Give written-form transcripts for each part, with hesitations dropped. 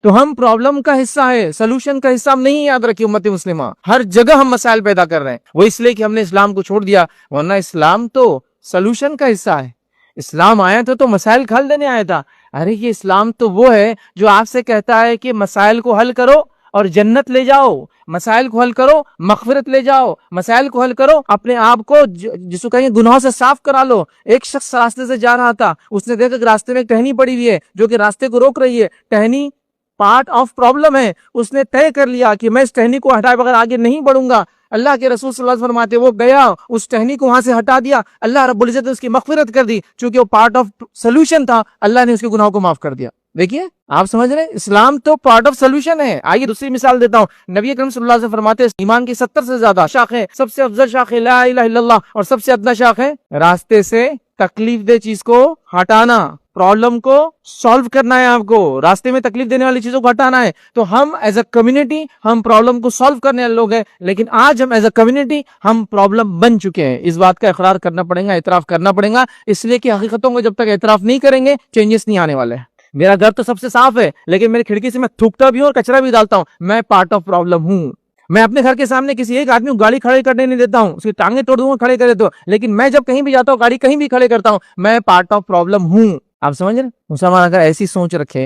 तो हम प्रॉब्लम का हिस्सा है, सोल्यूशन का हिस्सा हम नहीं। याद रखिए उम्मत मुस्लिमा, हर जगह हम मसाइल पैदा कर रहे हैं, वो इसलिए कि हमने इस्लाम को छोड़ दिया, वरना इस्लाम तो सोल्यूशन का हिस्सा है। इस्लाम आया था तो मसाइल का हल देने आया था। अरे ये इस्लाम तो वो है जो आपसे कहता है कि मसाइल को हल करो और जन्नत ले जाओ, मसाइल को हल करो मगफिरत ले जाओ, मसाइल को हल करो अपने आप को जिसको कहेंगे गुनाहों से साफ करा लो। एक शख्स रास्ते से जा रहा था, उसने देखा कि रास्ते में एक टहनी पड़ी हुई है जो कि रास्ते को रोक रही है। टहनी पार्ट ऑफ प्रॉब्लम है। उसने तय कर लिया कि मैं इस टहनी को हटाए बगैर आगे नहीं बढ़ूंगा। अल्लाह के रसूल सल्लल्लाहु अलैहि वसल्लम फरमाते, वो गया, उस टहनी को वहां से हटा दिया, अल्लाह रब्बुल इज्जत ने उसकी मगफिरत कर दी, क्योंकि वो पार्ट ऑफ सोल्यूशन था, अल्लाह ने उसके गुनाहों को माफ कर दिया। देखिए आप समझ रहे हैं, इस्लाम तो पार्ट ऑफ सोल्यूशन है। आइए दूसरी मिसाल देता हूँ। नबी अकरम सल्लल्लाहु अलैहि वसल्लम फरमाते हैं, ईमान की 70 से ज्यादा शाखें, सबसे अफजल शाख है ला इलाहा इल्लल्लाह, और सबसे अदना शाख है रास्ते से तकलीफ दे चीज को हटाना, प्रॉब्लम को सॉल्व करना है। आपको रास्ते में तकलीफ देने वाली चीजों को हटाना है। तो हम एज अ कम्युनिटी हम प्रॉब्लम को सॉल्व करने वाले लोग हैं, लेकिन आज हम एज अ कम्युनिटी हम प्रॉब्लम बन चुके हैं। इस बात का इकरार करना पड़ेगा, इतराफ करना पड़ेगा, इसलिए कि हकीकतों को जब तक इतराफ नहीं करेंगे चेंजेस नहीं आने वाले। मेरा घर तो सबसे साफ है, लेकिन मेरी खिड़की से मैं थूकता भी हूँ और कचरा भी डालता हूँ, मैं पार्ट ऑफ प्रॉब्लम हूँ। मैं अपने घर के सामने किसी एक आदमी को गाड़ी खड़े करने नहीं देता हूँ, उसकी टांगे तोड़ दूंगा, खड़े कर देता हूँ, लेकिन मैं जब कहीं भी जाता हूँ गाड़ी कहीं भी खड़े करता हूँ, मैं पार्ट ऑफ प्रॉब्लम हूँ। आप समझ रहे? मुसलमान अगर ऐसी सोच रखे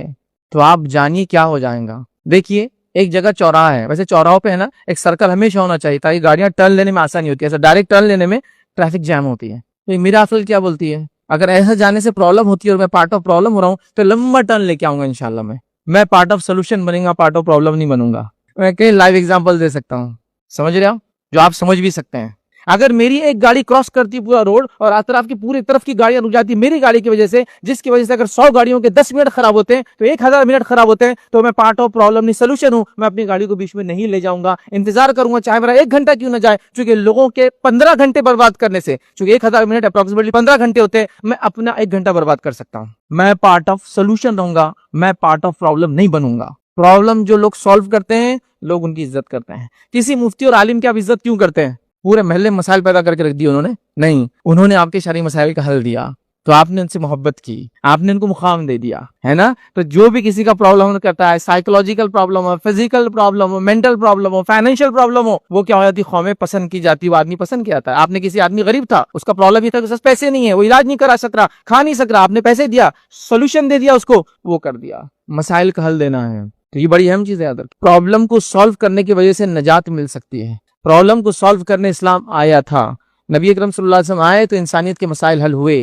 तो आप जानिए क्या हो जाएगा। देखिए एक जगह चौराहा है, वैसे चौराहों पे है ना एक सर्कल हमेशा होना चाहिए ताकि गाड़ियां टर्न लेने में आसानी होती है। ऐसा डायरेक्ट टर्न लेने में ट्रैफिक जैम होती है। तो मेरा असल क्या बोलती है, अगर ऐसा जाने से प्रॉब्लम होती है और मैं पार्ट ऑफ प्रॉब्लम हो रहा हूँ तो लंबा टर्न लेके आऊंगा इंशाल्लाह। मैं पार्ट ऑफ सोल्यूशन बनेगा, पार्ट ऑफ प्रॉब्लम नहीं बनूंगा। मैं कई लाइव एग्जांपल दे सकता हूँ, समझ रहे हो, जो आप समझ भी सकते हैं। अगर मेरी एक गाड़ी क्रॉस करती पूरा रोड और अतराफ की पूरी तरफ की गाड़ियां रुक जाती मेरी गाड़ी की वजह से, जिसकी वजह से अगर 100 गाड़ियों के 10 मिनट खराब होते हैं तो 1000 मिनट खराब होते हैं, तो मैं पार्ट ऑफ प्रॉब्लम नहीं सोल्यूशन हूं। मैं अपनी गाड़ी को बीच में नहीं ले जाऊंगा, इंतजार करूंगा चाहे मेरा 1 घंटा क्यों ना जाए, क्योंकि लोगों के 15 घंटे बर्बाद करने से, क्योंकि 1000 मिनट अप्रोक्सीमेटली 15 घंटे होते हैं, मैं अपना 1 घंटा बर्बाद कर सकता हूं। मैं पार्ट ऑफ सोल्यूशन रहूंगा, मैं पार्ट ऑफ प्रॉब्लम नहीं बनूंगा। प्रॉब्लम जो लोग सॉल्व करते हैं लोग उनकी इज्जत करते हैं। किसी मुफ्ती और आलिम की आप इज्जत क्यों करते हैं? पूरे महल्ले में मसाइल पैदा करके रख दिए उन्होंने? नहीं, उन्होंने आपके शरई मसाइल का हल दिया, तो आपने उनसे मोहब्बत की, आपने उनको मुकाम दे दिया, है ना। तो जो भी किसी का प्रॉब्लम करता है, साइकोलॉजिकल प्रॉब्लम हो, फिजिकल प्रॉब्लम हो, मेंटल प्रॉब्लम हो, फाइनेंशियल प्रॉब्लम हो, वो क्या हो जाती है, कौमें पसंद की जाती है, वो आदमी पसंद किया था। आपने किसी आदमी गरीब था, उसका प्रॉब्लम ये था कि पैसे नहीं है, वो इलाज नहीं करा सक रहा, खा नहीं सक रहा, आपने पैसे दिया, सोल्यूशन दे दिया उसको, वो कर दिया। मसाइल का हल देना है, तो ये बड़ी अहम चीज है। प्रॉब्लम को सॉल्व करने की वजह से निजात मिल सकती है। प्रॉब्लम को सॉल्व करने इस्लाम आया था, नबी अकरम सल्लल्लाहु अलैहि वसल्लम आए तो इंसानियत के मसाइल हल हुए।